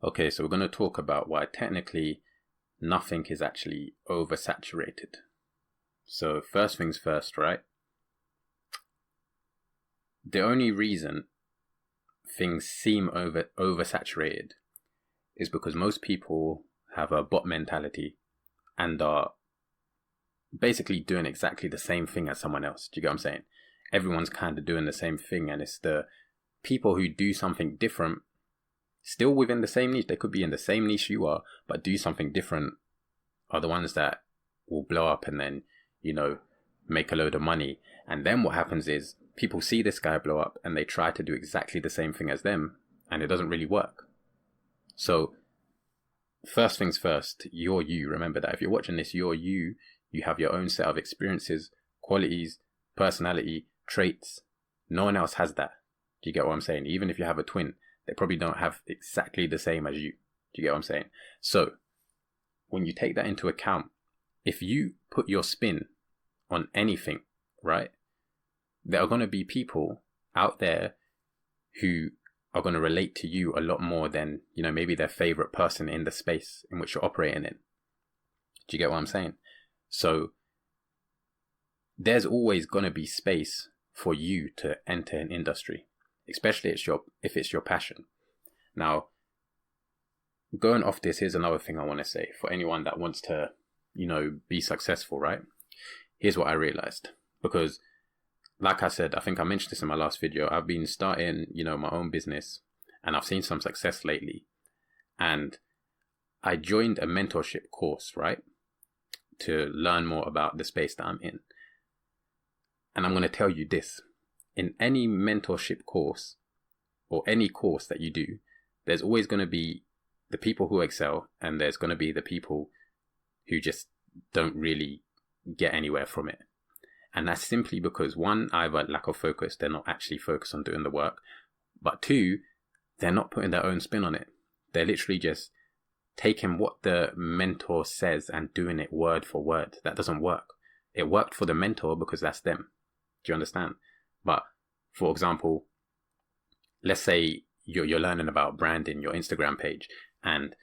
Okay, so we're going to talk about why technically nothing is actually oversaturated. So first things first, right? The only reason things seem oversaturated is because most people have a bot mentality and are basically doing exactly the same thing as someone else. Do you get what I'm saying? Everyone's kind of doing the same thing, and it's the people who do something different, still within the same niche. They could be in the same niche you are, but do something different, are the ones that will blow up and then, make a load of money. And then what happens is people see this guy blow up and they try to do exactly the same thing as them, and it doesn't really work. So first things first, you're you. Remember that if you're watching this, you're you. You have your own set of experiences, qualities, personality, traits. No one else has that. Do you get what I'm saying? Even if you have a twin, they probably don't have exactly the same as you. Do you get what I'm saying? So when you take that into account, if you put your spin on anything, right, there are going to be people out there who are going to relate to you a lot more than, maybe their favorite person in the space in which you're operating in. Do you get what I'm saying? So there's always going to be space for you to enter an industry, especially if it's your passion. Now, going off this, here's another thing I want to say for anyone that wants to, be successful, right? Here's what I realized, because like I said, I think I mentioned this in my last video, I've been starting, my own business, and I've seen some success lately. And I joined a mentorship course, right, to learn more about the space that I'm in. And I'm going to tell you this, in any mentorship course or any course that you do, there's always going to be the people who excel, and there's going to be the people who just don't really get anywhere from it. And that's simply because, one, either lack of focus, they're not actually focused on doing the work, but two, they're not putting their own spin on it. They're literally just taking what the mentor says and doing it word for word. That doesn't work. It worked for the mentor because that's them. Do you understand? But for example, let's say you're learning about branding your Instagram page, and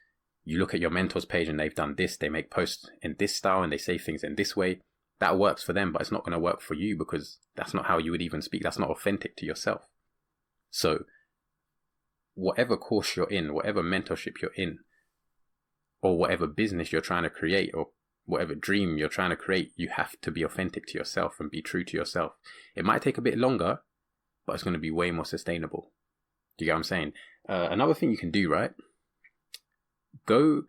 you look at your mentor's page and they've done this, they make posts in this style and they say things in this way. That works for them, but it's not going to work for you because that's not how you would even speak. That's not authentic to yourself. So whatever course you're in, whatever mentorship you're in, or whatever business you're trying to create, or whatever dream you're trying to create, you have to be authentic to yourself and be true to yourself. It might take a bit longer, but it's going to be way more sustainable. Do you get what I'm saying? Another thing you can do, right? Go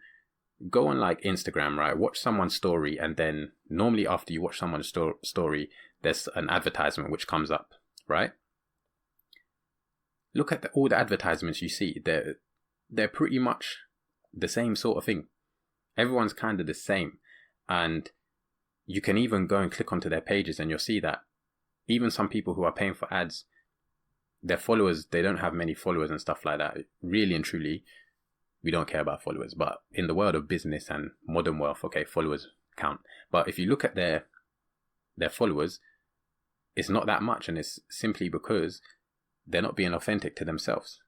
on like Instagram, right? Watch someone's story, and then normally after you watch someone's story, there's an advertisement which comes up, right? Look at all the advertisements you see. They're pretty much the same sort of thing. Everyone's kind of the same. And you can even go and click onto their pages and you'll see that even some people who are paying for ads, their followers, they don't have many followers and stuff like that. Really and truly, we don't care about followers. But in the world of business and modern wealth, okay, followers count. But if you look at their followers, it's not that much. And it's simply because they're not being authentic to themselves.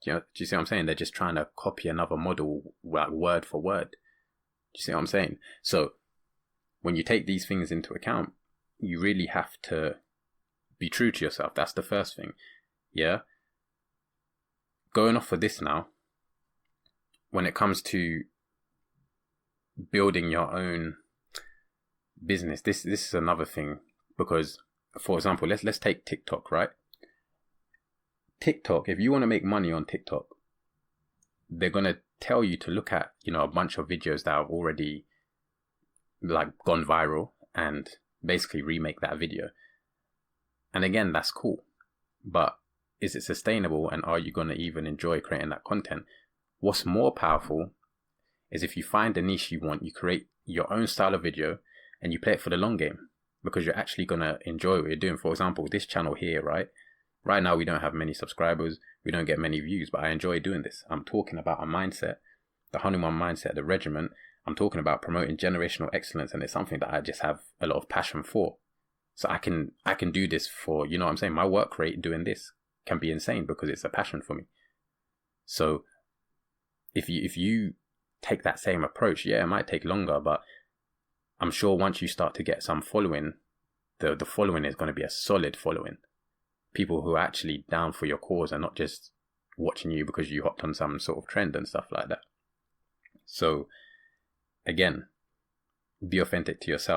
Do you see what I'm saying? They're just trying to copy another model, like word for word. Do you see what I'm saying? So when you take these things into account, you really have to be true to yourself. That's the first thing. Yeah. Going off of this now, when it comes to building your own business, this is another thing, because for example, let's take TikTok, right? TikTok, if you want to make money on TikTok, they're going to tell you to look at, a bunch of videos that have already like gone viral and basically remake that video. And again, that's cool. But is it sustainable, and are you going to even enjoy creating that content? What's more powerful is if you find the niche you want, you create your own style of video and you play it for the long game, because you're actually going to enjoy what you're doing. For example, this channel here, right? Right now, we don't have many subscribers. We don't get many views, but I enjoy doing this. I'm talking about a mindset, the HANUMAN mindset, the regiment. I'm talking about promoting generational excellence, and it's something that I just have a lot of passion for. So I can do this for, what I'm saying? My work rate doing this can be insane because it's a passion for me. So if you take that same approach, yeah, it might take longer, but I'm sure once you start to get some following, the following is going to be a solid following. People who are actually down for your cause and not just watching you because you hopped on some sort of trend and stuff like that. So again, be authentic to yourself.